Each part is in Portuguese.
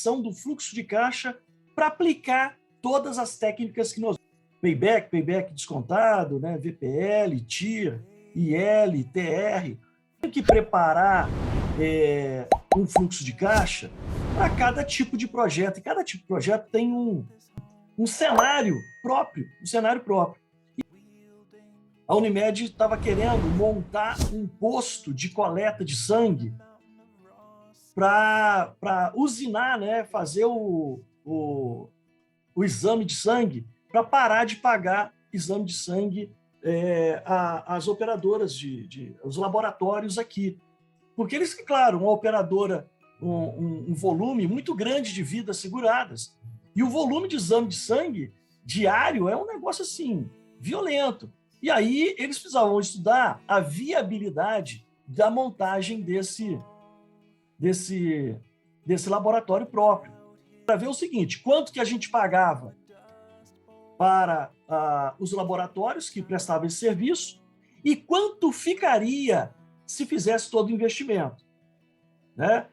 otimização do fluxo de caixa para aplicar todas as técnicas que nós... Payback descontado, né? VPL, TIR, IL, TR. Tem que preparar um fluxo de caixa para cada tipo de projeto. E cada tipo de projeto tem um cenário próprio. A Unimed estava querendo montar um posto de coleta de sangue para usinar, né? Fazer o exame de sangue para parar de pagar exame de sangue às operadoras, os laboratórios aqui. Porque eles, claro, uma operadora, um volume muito grande de vidas seguradas, e o volume de exame de sangue diário é um negócio assim, violento. E aí eles precisavam estudar a viabilidade da montagem desse laboratório próprio. Para ver o seguinte, quanto que a gente pagava para os laboratórios que prestavam esse serviço e quanto ficaria se fizesse todo o investimento, né?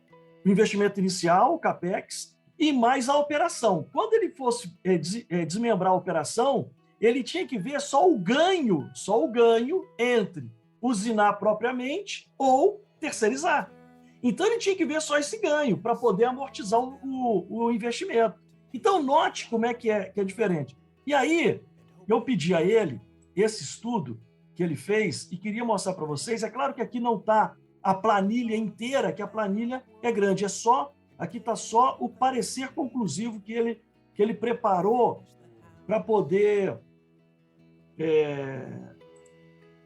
O investimento inicial, o CAPEX, e mais a operação. Quando ele fosse desmembrar a operação, ele tinha que ver só o ganho entre usinar propriamente ou terceirizar. Então, ele tinha que ver só esse ganho para poder amortizar o investimento. Então, note como é que é diferente. E aí, eu pedi a ele esse estudo que ele fez e queria mostrar para vocês. É claro que aqui não está a planilha inteira, que a planilha é grande. Aqui está só o parecer conclusivo que ele preparou para poder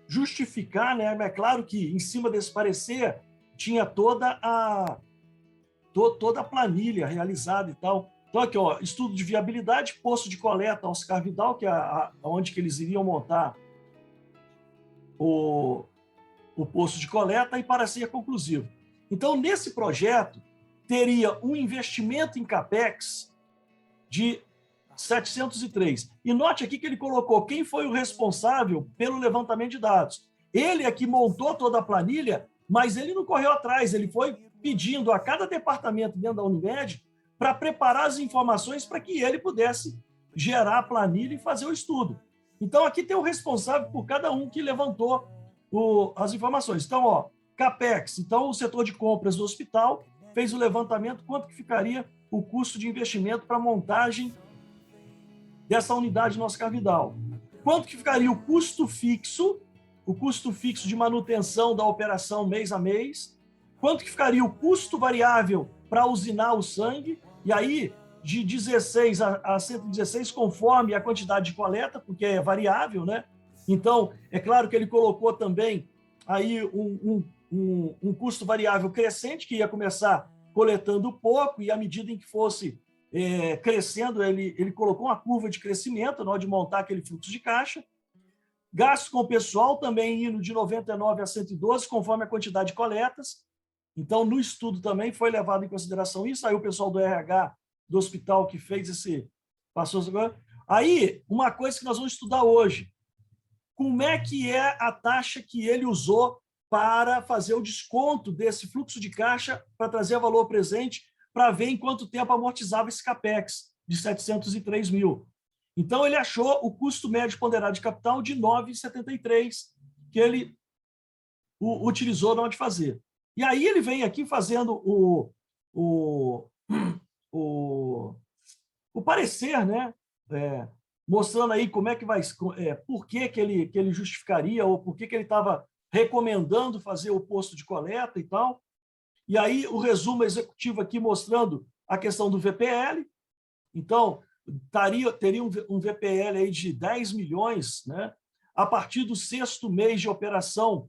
justificar, né? É claro que em cima desse parecer tinha toda a planilha realizada e tal. Então, aqui, ó, estudo de viabilidade, posto de coleta Oscar Vidal, que é onde que eles iriam montar o posto de coleta, e parecer conclusivo. Então, nesse projeto, teria um investimento em CAPEX de 703. E note aqui que ele colocou quem foi o responsável pelo levantamento de dados. Ele é que montou toda a planilha, mas ele não correu atrás, ele foi pedindo a cada departamento dentro da Unimed para preparar as informações para que ele pudesse gerar a planilha e fazer o estudo. Então, aqui tem o responsável por cada um que levantou as informações. Então, ó, CAPEX, então o setor de compras do hospital fez o levantamento, quanto que ficaria o custo de investimento para a montagem dessa unidade no Oscar Vidal. Quanto que ficaria o custo fixo de manutenção da operação mês a mês, quanto que ficaria o custo variável para usinar o sangue, e aí de 16 a 116, conforme a quantidade de coleta, porque é variável, né? Então, é claro que ele colocou também aí um custo variável crescente, que ia começar coletando pouco, e à medida em que fosse crescendo, ele colocou uma curva de crescimento na hora de montar aquele fluxo de caixa. Gasto com o pessoal também indo de 99 a 112, conforme a quantidade de coletas. Então, no estudo também foi levado em consideração isso. Aí o pessoal do RH do hospital que fez passou agora. Aí, uma coisa que nós vamos estudar hoje, como é que é a taxa que ele usou para fazer o desconto desse fluxo de caixa para trazer valor presente, para ver em quanto tempo amortizava esse CAPEX de 703 mil. Então, ele achou o custo médio ponderado de capital de 9,73, que ele utilizou na hora de fazer. E aí ele vem aqui fazendo o parecer, né? Mostrando aí como é que vai, por que ele justificaria, ou por que ele estava recomendando fazer o posto de coleta e tal. E aí o resumo executivo aqui mostrando a questão do VPL. Então, teria um VPL aí de 10 milhões, né? A partir do 6º mês de operação,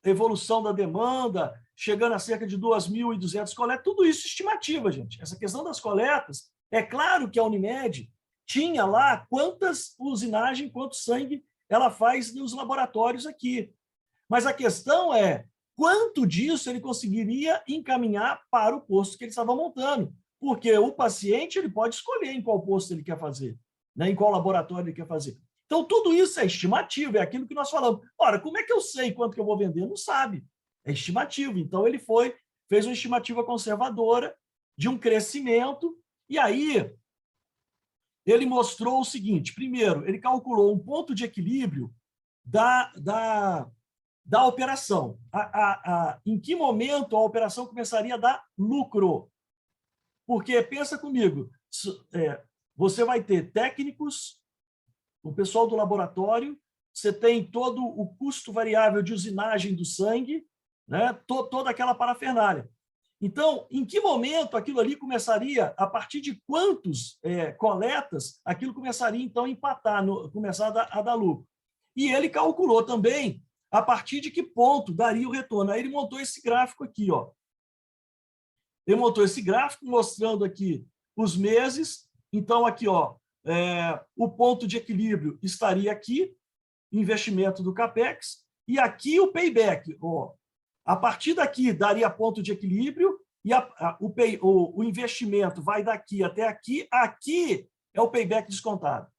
evolução da demanda, chegando a cerca de 2.200 coletas, tudo isso estimativa, gente. Essa questão das coletas, é claro que a Unimed tinha lá quantas usinagens, quanto sangue ela faz nos laboratórios aqui. Mas a questão é quanto disso ele conseguiria encaminhar para o posto que ele estava montando. Porque o paciente ele pode escolher em qual posto ele quer fazer, né? Em qual laboratório ele quer fazer. Então, tudo isso é estimativa, é aquilo que nós falamos. Ora, como é que eu sei quanto que eu vou vender? Não sabe. É estimativa. Então, ele fez uma estimativa conservadora de um crescimento, e aí ele mostrou o seguinte: primeiro, ele calculou um ponto de equilíbrio da operação. Em que momento a operação começaria a dar lucro? Porque, pensa comigo, você vai ter técnicos, o pessoal do laboratório, você tem todo o custo variável de usinagem do sangue, né? Toda aquela parafernália. Então, em que momento aquilo ali começaria, a partir de quantos coletas, aquilo começaria, então, a empatar, começar a dar lucro? E ele calculou também a partir de que ponto daria o retorno. Aí ele montou esse gráfico aqui, ó. Ele montou esse gráfico mostrando aqui os meses. Então, aqui, ó, o ponto de equilíbrio estaria aqui, investimento do CAPEX, e aqui o payback. Ó. A partir daqui daria ponto de equilíbrio, e o investimento vai daqui até aqui. Aqui é o payback descontado.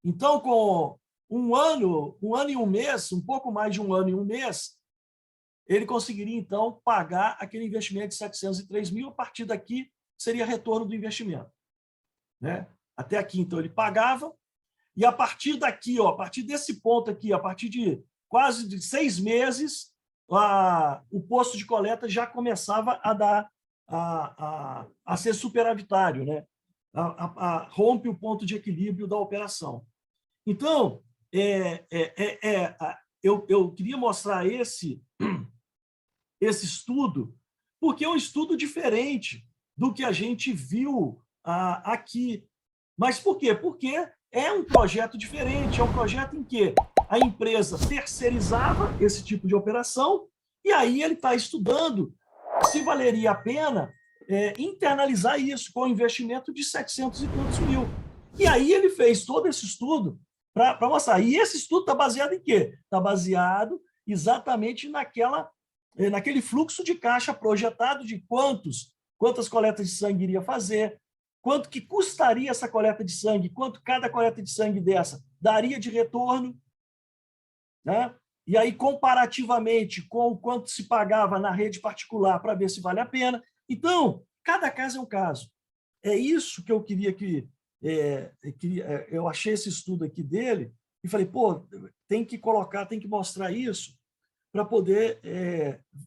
Então, com um ano e um mês, um pouco mais de um ano e um mês, ele conseguiria, então, pagar aquele investimento de 703 mil. A partir daqui, seria retorno do investimento. Né? Até aqui, então, ele pagava, e a partir daqui, ó, a partir desse ponto aqui, a partir de quase de 6 meses, o posto de coleta já começava a dar, a ser superavitário, né? Rompe o ponto de equilíbrio da operação. Então, eu queria mostrar esse estudo, porque é um estudo diferente do que a gente viu aqui. Mas por quê? Porque é um projeto diferente, é um projeto em que a empresa terceirizava esse tipo de operação, e aí ele está estudando se valeria a pena internalizar isso com um investimento de 700 e tantos mil. E aí ele fez todo esse estudo para mostrar. E esse estudo está baseado em quê? Está baseado exatamente naquele fluxo de caixa projetado de quantas coletas de sangue iria fazer, quanto que custaria essa coleta de sangue, quanto cada coleta de sangue dessa daria de retorno, né? E aí, comparativamente com o quanto se pagava na rede particular para ver se vale a pena. Então, cada caso é um caso. É isso que eu queria eu achei esse estudo aqui dele e falei, pô, tem que colocar, tem que mostrar isso para poder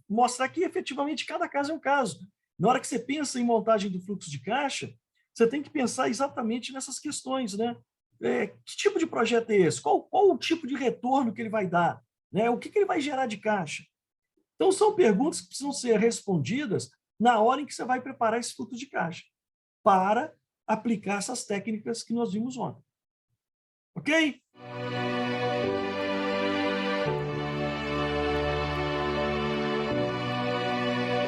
mostrar que, efetivamente, cada caso é um caso. Na hora que você pensa em montagem do fluxo de caixa, você tem que pensar exatamente nessas questões, né? Que tipo de projeto é esse? Qual o tipo de retorno que ele vai dar? Né? O que ele vai gerar de caixa? Então, são perguntas que precisam ser respondidas na hora em que você vai preparar esse fluxo de caixa, para aplicar essas técnicas que nós vimos ontem. Ok?